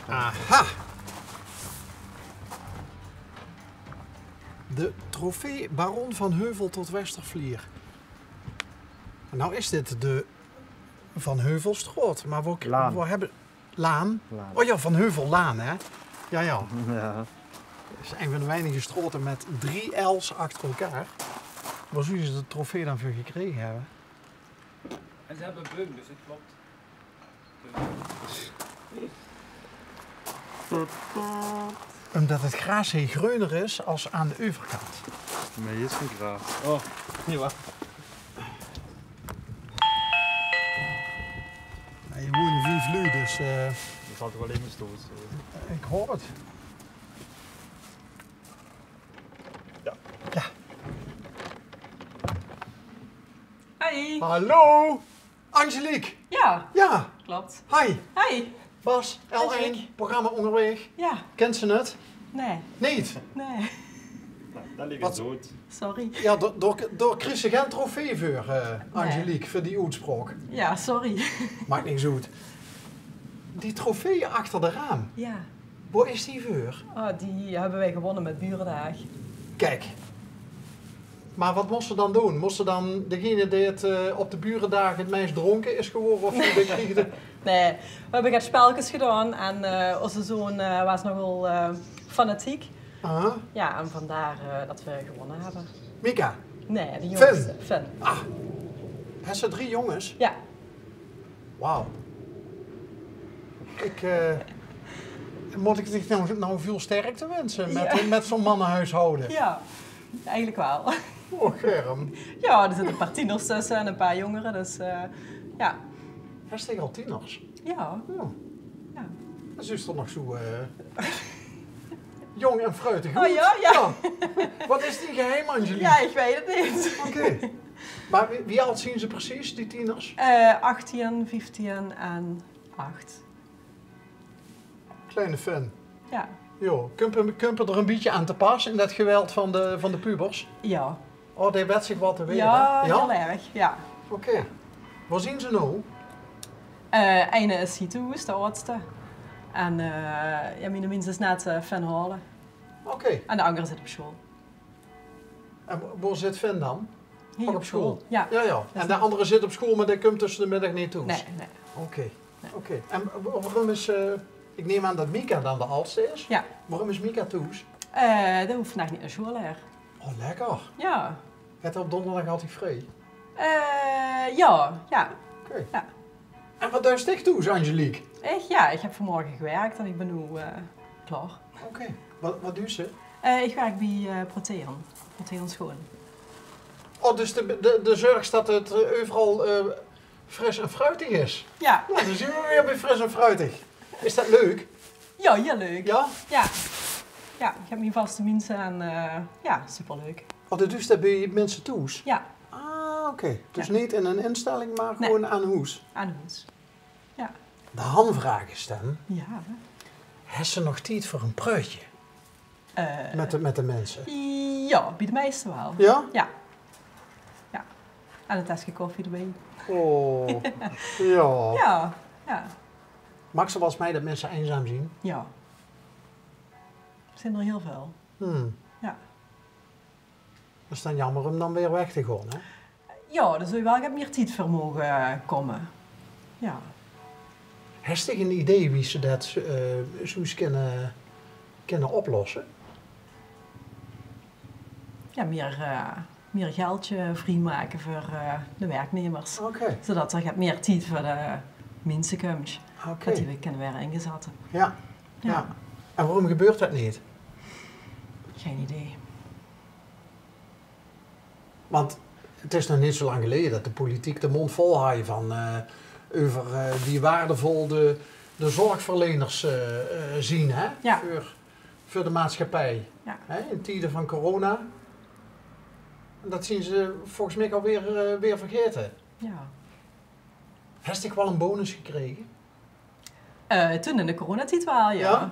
Aha! De trofee Baron van Heuvel tot Westervlier. Nou is dit de Van Heuvelstraat, maar we hebben... Laan? Oh ja, Van Heuvellaan, hè? Ja. Ja. Het is een van de weinige straten met 3 L's achter elkaar. Waar zullen ze de trofee dan voor gekregen hebben? En ze hebben een beum, dus het klopt. Omdat het gras hier groener is als aan de overkant. Maar hier is geen gras. Oh, niet waar. Ja, je woont in Vivlu, dus Dat zal toch alleen maar stoot. ik hoor het. Ja. Hi. Hallo! Angelique! Ja, Ja, klopt. hi! Hi. Bas, L1, Angelique. programma onderweg. Ja, Kent ze het? nee, Niet? nee. Dat ligt Wat? dood. Sorry. Ja, door Chris geen trofee voor Angelique, voor die uitspraak. Ja, sorry. Maakt niks uit. Die trofee achter de raam, Ja, waar is die voor? die hebben wij gewonnen met Burendag. Kijk. Maar wat moest ze dan doen? Moest ze dan degene die het op de burendagen het meest dronken is geworden? Of die kreeg de... Nee, we hebben wat spelletjes gedaan en onze zoon was nogal fanatiek. Aha. Ja, en vandaar dat we gewonnen hebben. Mika, Nee, de jongste. Fun. hebben ze 3 jongens? Ja. Wauw. Moet ik dich nou veel sterkte wensen met zo'n mannenhuishouden? Ja, eigenlijk wel. Oh, Germ. Ja, er zitten een paar tieners tussen en een paar jongeren, dus ja. Hij is tegen al tieners. Ja. Oh. Ja. Dat is toch nog zo jong en fruitig. Oh ja? Ja. Wat is die geheim, Angelique? Ja, ik weet het niet. Oké. Maar wie oud zien ze precies, die tieners? 18, 15 en 8. Kleine fan. Ja. Jo, kun je er een beetje aan te pas in dat geweld van de pubers? Ja. Oh, die werd zich wat te weten. Ja, heel erg. Ja. Oké. Waar zien ze nou? Ene is Hietoes, de oudste. En ja, mijn minste is net Van Halen. Oké. En de andere zit op school. En waar zit Fan dan? Hier Ook op school? Ja. Ja. En de andere zit op school, maar die komt tussen de middag niet toe. Nee, nee. Oké. Oké. En waarom is... ik neem aan dat Mika dan de oudste is. Ja. Waarom is Mika thuis? Dat hoeft vandaag niet naar school, hè. Oh, lekker. Ja. Het op donderdag altijd vrij. Ja. Oké. Ja. En wat doe je thuis, Angelique? Echt? Ja, ik heb vanmorgen gewerkt en ik ben nu klaar. Oké. Wat doet ze? Ik werk bij Protean School. Oh, dus de zorg dat het overal fris en fruitig is. Ja. Nou, dan zien we weer bij fris en fruitig. Is dat leuk? Ja, heel leuk. Ja? Ja. Ja, ik heb mijn vaste mensen en ja, superleuk. Oh, dat doe je bij mensen thuis? Ja, Ah, oké. Dus Ja. niet in een instelling, maar Nee. gewoon aan huis. aan huis. Ja. De hamvraag is dan, Ja. heeft ze nog tijd voor een pruitje met de mensen? Ja, bij de meesten wel. Ja? Ja. Ja. En een tasje koffie erbij. Oh, ja. Ja. Ja. Mag ze wel eens mij dat mensen eenzaam zien? Ja. Er zijn er heel veel. Ja. Dat is dan jammer om dan weer weg te gaan, hè? Ja, dus wel heb meer tijd voor mogen komen. Ja. Heeft je een idee wie ze dat zo eens kunnen oplossen? Ja, meer geldje vrijmaken voor de werknemers. Oké. Zodat er meer tijd voor de mensen komt. Oké. Dat die weer kunnen worden ingezet. Ja. Ja. En waarom gebeurt dat niet? Geen idee. Want het is nog niet zo lang geleden dat de politiek de mond vol had van over die waardevol de zorgverleners zien, hè? Ja. Voor de maatschappij. Ja. Hè? In tijden van corona. En dat zien ze volgens mij alweer weer vergeten. Ja. Heeft ik wel een bonus gekregen? Toen in de coronatijd wel, ja.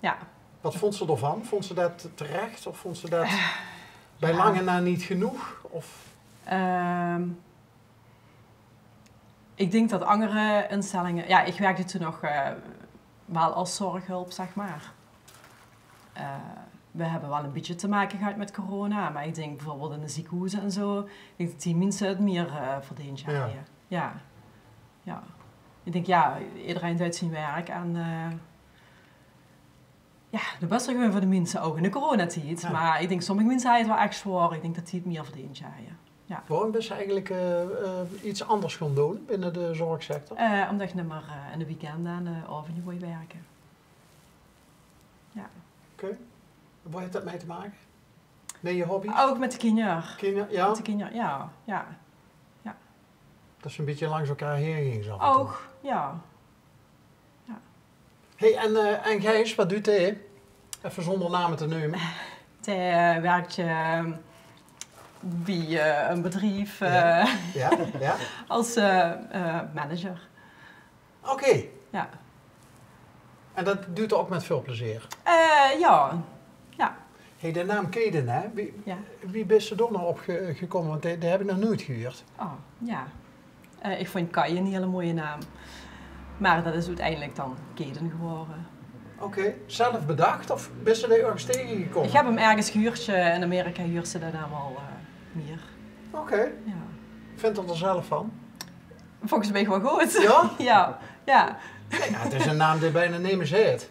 Ja. Wat vond ze ervan? Vond ze dat terecht of vond ze dat bij lange na niet genoeg? Of... Ik denk dat andere instellingen... Ja, ik werkte toen nog wel als zorghulp, zeg maar. We hebben wel een beetje te maken gehad met corona, maar ik denk bijvoorbeeld in de ziekenhuizen en zo, ik denk dat die mensen het meer verdiend hebben. Ja. Ik denk, iedereen doet zijn werk en dat was er gewoon voor de mensen ook in de coronatijd. Ja. Maar ik denk, sommige mensen hebben het wel echt zwaar, ik denk dat die het meer verdiend hebben. Ja. Waarom ben je eigenlijk iets anders gaan doen binnen de zorgsector? Omdat je niet meer in de weekenden en de avonden moet werken. Ja. Oké. Waar heeft dat mee te maken? Nee, je hobby? Ook met de kinderen. Ja? Met de kinderen, ja. Dat ze een beetje langs elkaar heen ging zo. Ook, ja. Hey, en Gijs, wat doet hij? Even zonder namen te nemen. Hij werkt bij een bedrijf als manager. Oké. Ja. En dat doet hij ook met veel plezier? Ja. Hey, de naam Kaden, hè? Wie is er dan nog opgekomen? Want die heb ik nog nooit gehoord. Oh, ja. Ik vond Kai een hele mooie naam. Maar dat is uiteindelijk dan Kaden geworden. Oké. Zelf bedacht of ben je er ergens tegengekomen? Ik heb hem ergens gehuurd. In Amerika huurt ze de naam al meer. Oké. Ja. Vindt er zelf van? Volgens mij wel goed. Ja? Ja. Ja, het is een naam die bijna nemen zit.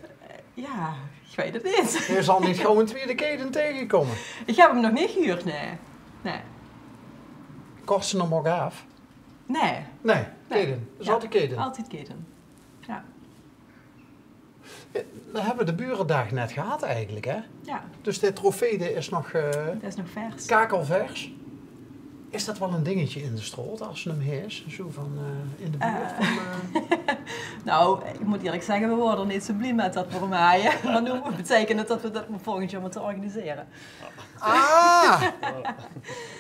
Ja, ik weet het niet. Je zal niet gewoon een tweede Kaden tegenkomen. Ik heb hem nog niet gehuurd, nee. Kost ze hem ook af? Nee. Nee, Kaden. Dat is altijd Kaden. Altijd Kaden. Ja. We hebben de burendag net gehad eigenlijk, hè? Ja. Dus dit trofee is nog... dat is nog vers. Kakelvers. Is dat wel een dingetje in de stroot als je hem heers? Zo van in de buurt van... Nou, ik moet eerlijk zeggen, we worden er niet zo blij met dat voor mij. Maar nu betekent het dat we dat volgend jaar moeten organiseren. Ah!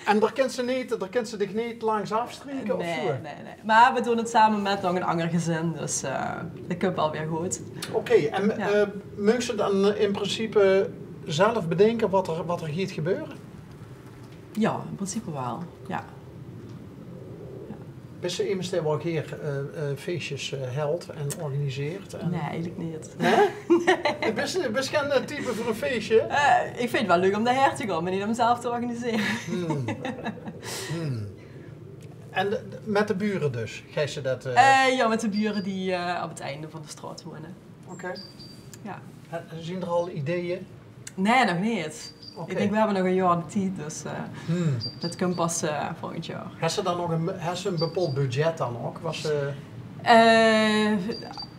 En daar kent ze dich niet langs afstreken of zo? Nee. Maar we doen het samen met nog een ander gezin, dus dat komt wel weer goed. Oké, en mogen ze dan in principe zelf bedenken wat er gaat gebeuren? Ja, in principe wel, ja. Ben je iemand die wel keer feestjes held en organiseert? En... Nee, eigenlijk niet. Nee? Ben je geen type voor een feestje? Ik vind het wel leuk om daarheen te gaan, maar niet om zelf te organiseren. En met de buren dus? Geef ze dat? Ja, met de buren die op het einde van de straat wonen. Oké. Ja. Zien er al ideeën? Nee, nog niet. Okay. Ik denk, we hebben nog een jaar de tijd, dus dat komt pas volgend jaar. Heeft ze dan nog een bepaald budget dan ook?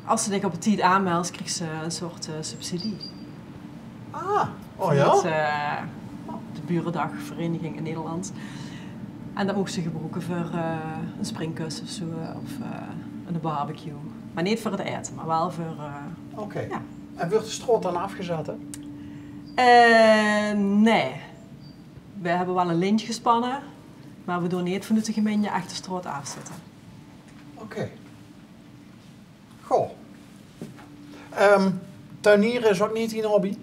Als ze zich op de tijd aanmeldt, krijgt ze een soort subsidie. Ah, oh ja? Met de Burendagvereniging in Nederland. En dat mocht ze gebruiken voor een springkussen of zo, of een barbecue. Maar niet voor het eten, maar wel voor... Oké. Ja. En wordt de stroot dan afgezet, hè? Nee. We hebben wel een lintje gespannen, maar we doen niet vanuit de gemeente echt de straat afzetten. Oké. Goh. Tuinieren is ook niet een hobby?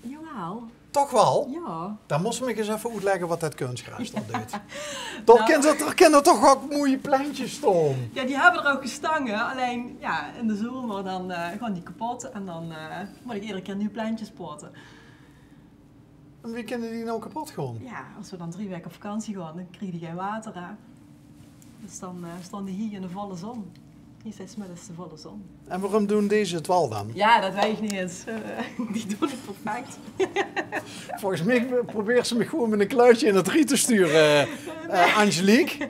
Jawel. Toch wel? Ja. Dan moest me eens even uitleggen wat dat kunstgras dan doet. Toch kunnen toch ook mooie plantjes staan? Ja, die hebben er ook gestangen. Alleen ja, in de zomer dan gaan die kapot en dan moet ik iedere keer nieuw plantjes poten. En wie kunnen die nou kapot gaan? Ja, als we dan 3 weken op vakantie gaan, dan krijgen die geen water. Hè. Dus dan staan die hier in de volle zon. Hier zijn smiddags de volle zon. En waarom doen deze het wel dan? Ja, dat weet ik niet eens. Die doen het perfect. Volgens mij probeert ze me gewoon met een kluitje in het riet te sturen, Angelique.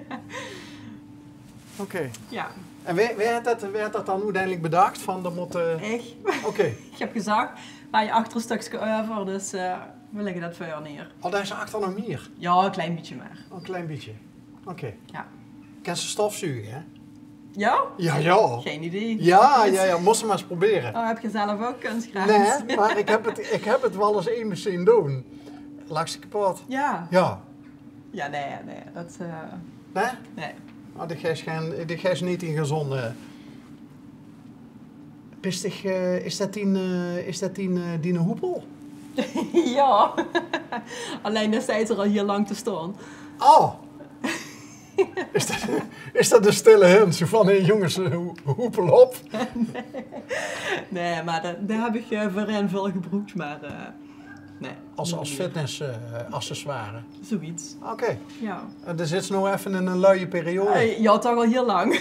Oké. Ja. En wie had dat dan uiteindelijk bedacht? Van dat moet... Ik? Oké. Ik heb gezegd, waar je achter een stukje over, dus we leggen dat vuur neer. Oh, daar is achter nog meer? Ja, een klein beetje maar. Een klein beetje. Oké. Ja. Kan ze stofzuigen, hè? Ja? Ja. Geen idee. Ja. Moest ze maar eens proberen. Oh, heb je zelf ook kunstgras? Nee, maar ik heb het wel eens eens zien doen. Lag ze kapot? Ja. Ja. Ja, nee. Dat, Nee? nee. Oh, die geest niet in gezonde... Is dat die hoepel? Ja. Alleen dan staat er al hier lang te staan. Oh! Is dat de stille hint? Zo van, hé jongens, hoepel op. Nee, maar daar heb ik voorheen veel gebruikt, maar nee. Als fitnessaccessoire? Zoiets. Oké. Ja. Dus zit ze nog even in een luie periode. Ja, toch al heel lang.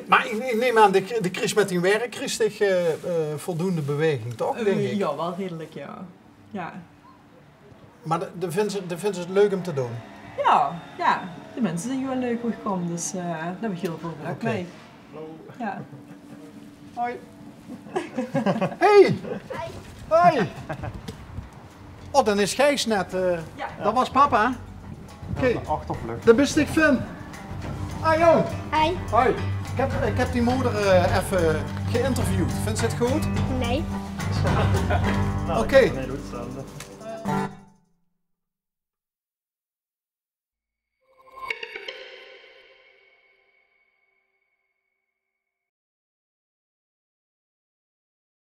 Maar ik neem aan, de Chris met die werk, Chris voldoende beweging, toch? Denk ik. Ja, wel redelijk, ja. Maar de vindt ze het leuk om te doen? Ja. De mensen zijn gewoon leuk hoe ik kom, dus daar heb ik heel veel geluk mee. Ja. Hoi. Hey! Hoi! Oh, dan is Gijs net. Dat was papa. Oké. Achtervlucht. Dat best ik Finn. Ah, jong. Hi. Hoi. Ik heb die moeder even geïnterviewd. Vindt ze het goed? Nee. Oké. Nee, doe hetzelfde.